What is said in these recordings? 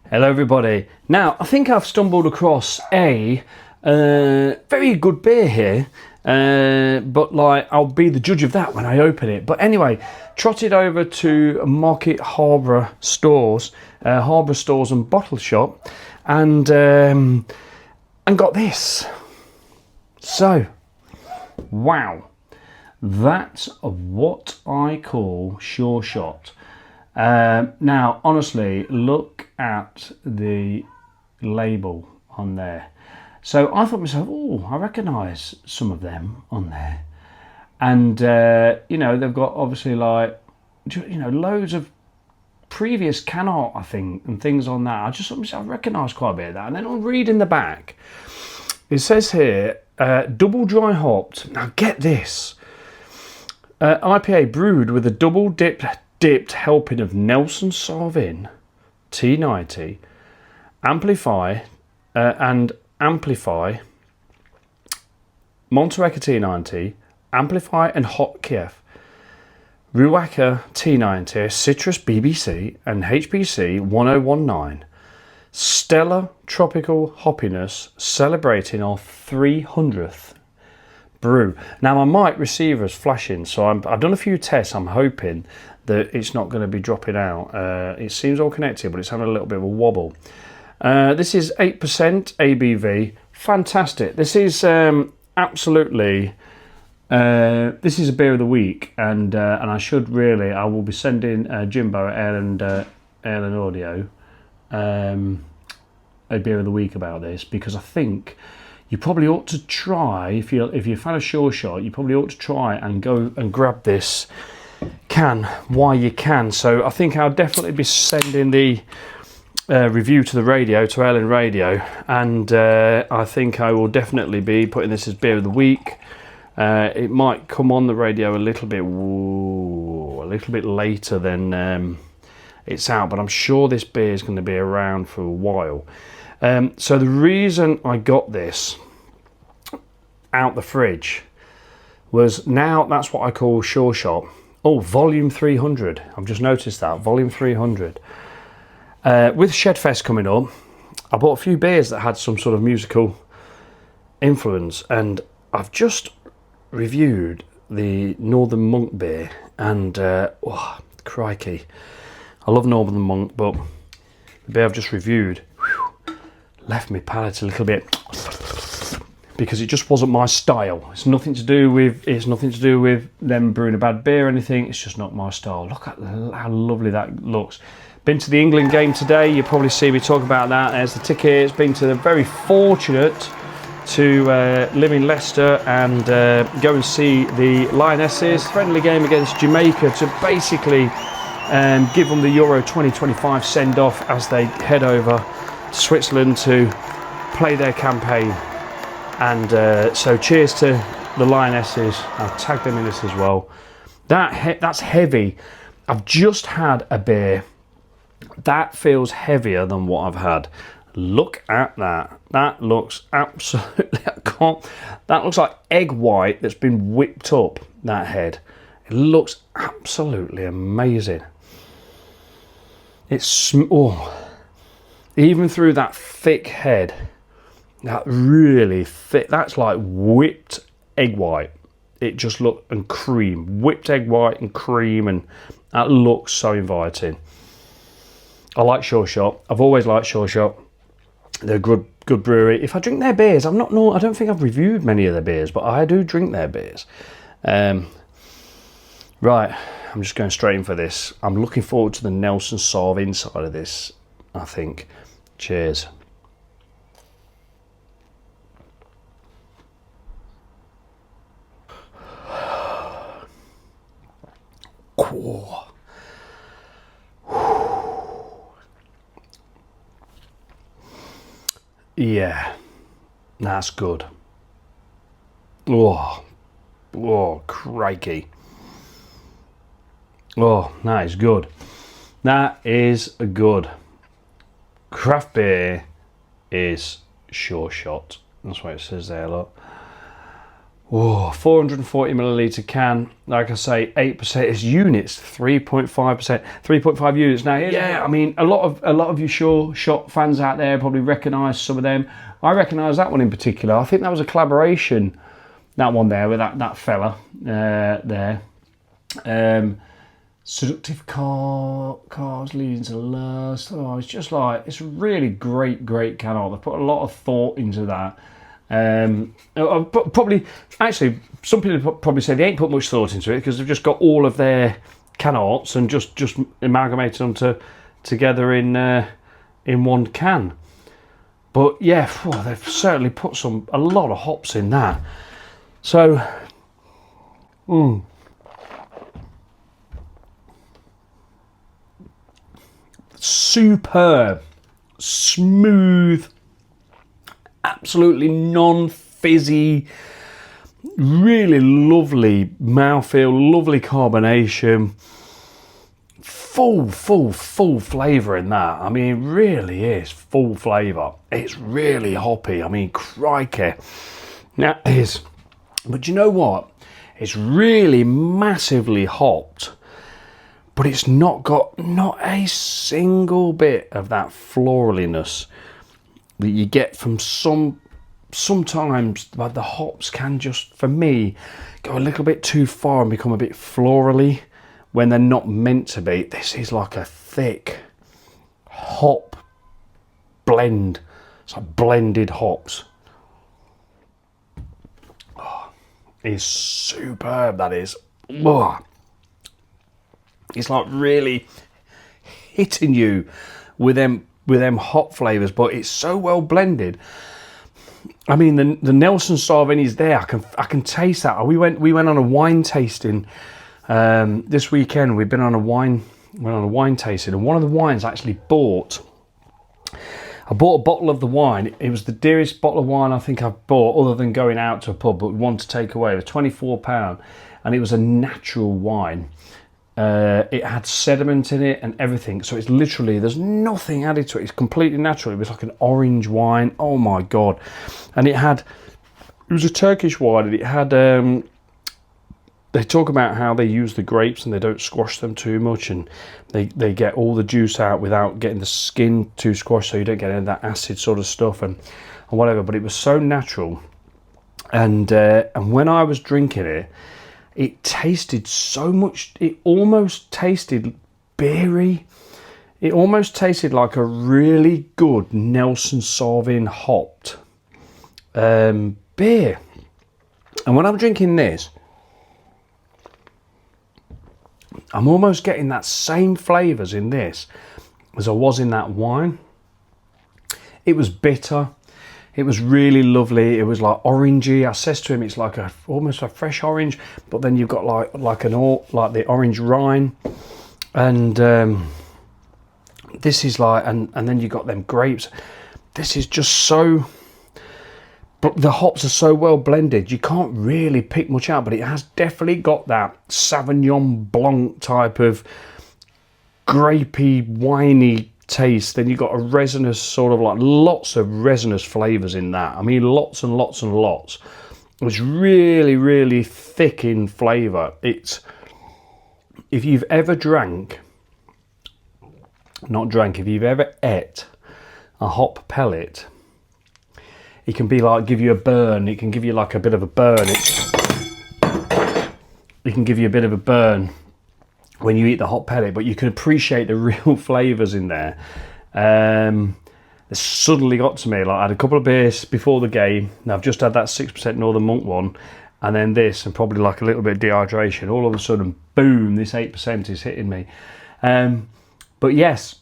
Hello everybody. Now I think I've stumbled across a very good beer here, but like I'll be the judge of that when I open it. But anyway, trotted over to Market Harbour Stores, Harbour Stores and Bottle Shop, and got this. So, wow, that's what I call Sureshot. Now, honestly, look at the label on there. So I thought to myself, oh, I recognise some of them on there. And, you know, they've got obviously like, you know, loads of previous can art, I think, and things on that. I just thought to myself, I recognise quite a bit of that. And then I'll read in the back. It says here, double dry hopped. Now get this. IPA brewed with a double dipped helping of Nelson Sauvin T90, Amplify Monterey T90, Amplify and Hot Kiev, Ruaka T90, Citrus BBC and HPC 1019. Stellar tropical hoppiness celebrating our 300th brew. Now my mic receiver is flashing, so I've done a few tests. I'm hoping that it's not going to be dropping out. It seems all connected, but it's having a little bit of a wobble. This is 8% ABV. Fantastic. This is absolutely. This is a beer of the week, and I should really. I will be sending Jimbo at Airland Audio a beer of the week about this, because I think you probably ought to try, if you're a fan of Sureshot, you probably ought to try and go and grab this can while you can. So I think I'll definitely be sending the review to the radio, to Airland Radio, and I think I will definitely be putting this as beer of the week. It might come on the radio a little bit later than it's out, but I'm sure this beer is going to be around for a while. So the reason I got this out the fridge was, now that's what I call Sureshot. Oh, volume 300. I've just noticed that, volume 300. With Shedfest coming up, I bought a few beers that had some sort of musical influence, and I've just reviewed the Northern Monk beer, and oh, crikey, I love Northern Monk, but the beer I've just reviewed left my palate a little bit, because it just wasn't my style. It's nothing to do with them brewing a bad beer or anything. It's just not my style. Look at how lovely that looks. Been to the England game today. You probably see me talk about that. There's the tickets. Been to the very fortunate to live in Leicester and go and see the Lionesses. Friendly game against Jamaica to basically give them the Euro 2025 send-off as they head over to Switzerland to play their campaign. And so cheers to the Lionesses. I'll tag them in this as well. That's heavy. I've just had a beer that feels heavier than what I've had. Look at that. That looks absolutely, that looks like egg white that's been whipped up, that head. It looks absolutely amazing. It's, oh, even through that thick head, that really thick, that's like whipped egg white. It just looked, and cream, whipped egg white and cream, and that looks so inviting. I like Sureshot. I've always liked Sureshot. They're a good brewery. If I drink their beers, I don't think I've reviewed many of their beers, but I do drink their beers. Right, I'm just going straight in for this. I'm looking forward to the Nelson Sauvin inside of this, I think. Cheers. Cool. Yeah, that's good. Oh, crikey. Oh, that is good. That is good. Craft beer is Sureshot. That's what it says there, look. Oh, 440 milliliter can, like I say, 8% is units, 3.5%, 3.5 units. Now, yeah, I mean, a lot of you Sureshot fans out there probably recognise some of them. I recognise that one in particular. I think that was a collaboration, that one there with that fella there. Seductive cars leading to lust. Oh, it's just like, it's a really great can art. They've put a lot of thought into that. Probably, actually, some people probably say they ain't put much thought into it because they've just got all of their can arts and just amalgamated them together in one can. But yeah, they've certainly put a lot of hops in that. So, superb, smooth, absolutely non-fizzy, really lovely mouthfeel, lovely carbonation, full flavour in that. I mean, it really is full flavour. It's really hoppy. I mean, crikey. That is, but you know what? It's really massively hopped, but it's not a single bit of that floraliness that you get from sometimes the hops can just, for me, go a little bit too far and become a bit florally when they're not meant to be. This is like a thick hop blend. It's like blended hops. Oh, it's superb, that is. Oh. It's like really hitting you with them hop flavours, but it's so well blended. I mean, the Nelson Sarvin is there. I can taste that. We went on a wine tasting this weekend. We've been on a wine tasting, and one of the wines I actually bought. I bought a bottle of the wine. It was the dearest bottle of wine I think I've bought, other than going out to a pub, but one to take away. It was £24, and it was a natural wine. It had sediment in it and everything, so it's literally, there's nothing added to it. It's completely natural. It was like an orange wine. Oh my god. And it was a Turkish wine, and it had they talk about how they use the grapes and they don't squash them too much, and they get all the juice out without getting the skin too squashed, so you don't get any of that acid sort of stuff and whatever. But it was so natural, and when I was drinking it, it tasted so much, it almost tasted beery. It almost tasted like a really good Nelson Sauvin hopped beer. And when I'm drinking this, I'm almost getting that same flavours in this as I was in that wine. It was bitter. It was really lovely. It was like orangey. I says to him, it's like almost a fresh orange, but then you've got like the orange rind, and this is like, and then you got them grapes. This is just so. But the hops are so well blended, you can't really pick much out. But it has definitely got that Sauvignon Blanc type of grapey, winey taste. Then you've got a resinous, sort of like lots of resinous flavours in that. I mean, lots and lots and lots. It's really, really thick in flavour. It's, if you've ever if you've ever ate a hop pellet, it can be like, give you a burn. It can give you like a bit of a burn. It can give you a bit of a burn when you eat the hot pellet, but you can appreciate the real flavours in there. It suddenly got to me, like I had a couple of beers before the game, and I've just had that 6% Northern Monk one, and then this, and probably like a little bit of dehydration. All of a sudden, boom, this 8% is hitting me. But yes,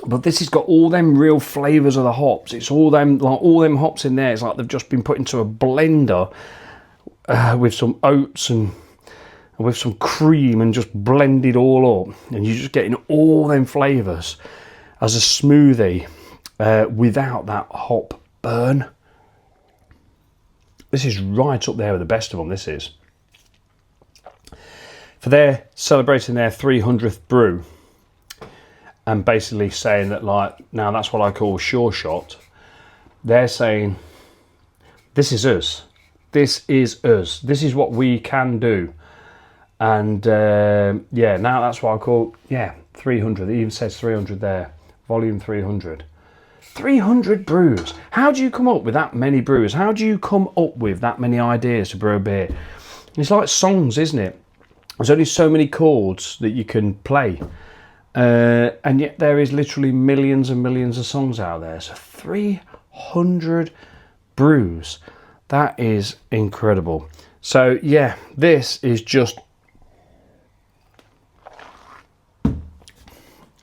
but this has got all them real flavours of the hops. It's all them hops in there. It's like they've just been put into a blender with some oats and with some cream and just blended all up, and you're just getting all them flavours as a smoothie without that hop burn. This is right up there with the best of them. This is, for they're celebrating their 300th brew, and basically saying that, like, now that's what I call Sureshot. They're saying, this is us. this is us. This is what we can do. And yeah, now that's what I call, 300. It even says 300 there. Volume 300. 300 brews. How do you come up with that many brews? How do you come up with that many ideas to brew a beer? It's like songs, isn't it? There's only so many chords that you can play. And yet there is literally millions and millions of songs out there. So 300 brews. That is incredible. So yeah, this is just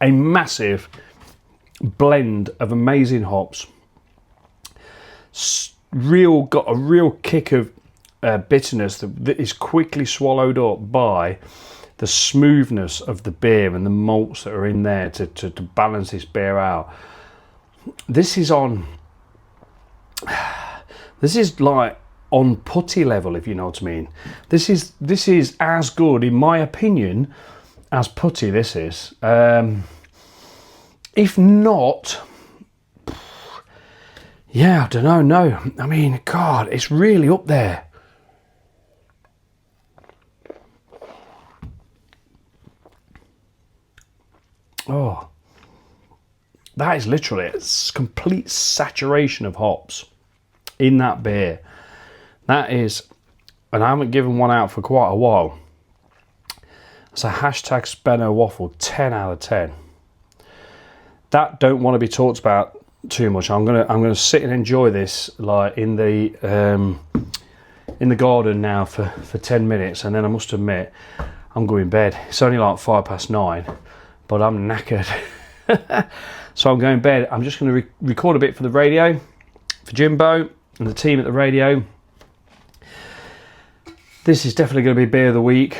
a massive blend of amazing hops. Got a real kick of bitterness that is quickly swallowed up by the smoothness of the beer and the malts that are in there to balance this beer out. This is like on putty level, if you know what I mean. This is as good, in my opinion, as putty. This is. If not, yeah, I don't know. No, I mean, God, it's really up there. Oh, that is literally a complete saturation of hops in that beer. That is, and I haven't given one out for quite a while. It's a hashtag Spenowaffle, 10 out of 10. That don't want to be talked about too much. I'm gonna sit and enjoy this like in the garden now for 10 minutes, and then I must admit I'm going to bed. It's only like 9:05, but I'm knackered. So I'm going to bed. I'm just going to record a bit for the radio, for Jimbo and the team at the radio. This is definitely going to be beer of the week.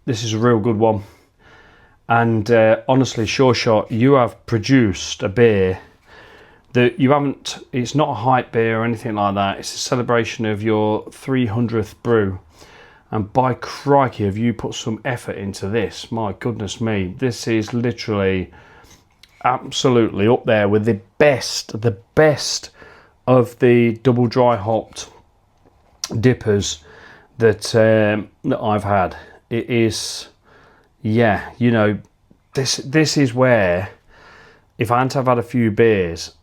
This is a real good one. And honestly, Sureshot, you have produced a beer that you haven't, it's not a hype beer or anything like that. It's a celebration of your 300th brew. And by crikey, have you put some effort into this. My goodness me. This is literally absolutely up there with the best of the double dry hopped dippers that I've had. It is... Yeah, you know, this is where, if I hadn't have had a few beers,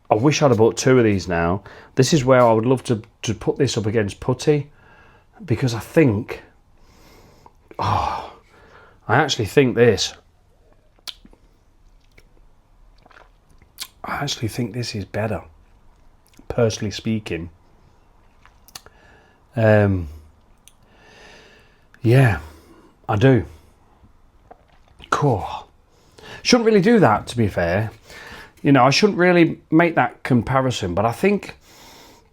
I wish I'd have bought 2 of these now. This is where I would love to put this up against putty, because I think, I actually think this is better, personally speaking. Yeah. I do. Cool. Shouldn't really do that, to be fair. You know, I shouldn't really make that comparison, but I think,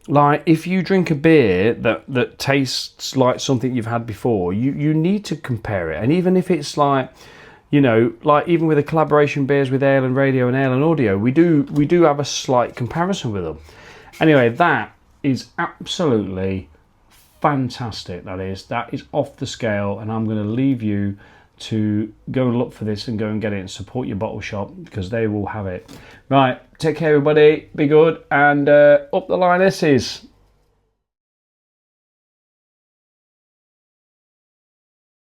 like, if you drink a beer that tastes like something you've had before, you need to compare it. And even if it's like, you know, like even with the collaboration beers with Ale and Radio and Ale and Audio, we do have a slight comparison with them. Anyway, that is absolutely fantastic. That is off the scale, and I'm going to leave you to go and look for this and go and get it and support your bottle shop, because they will have it. Right, take care everybody, be good, and up the Lionesses.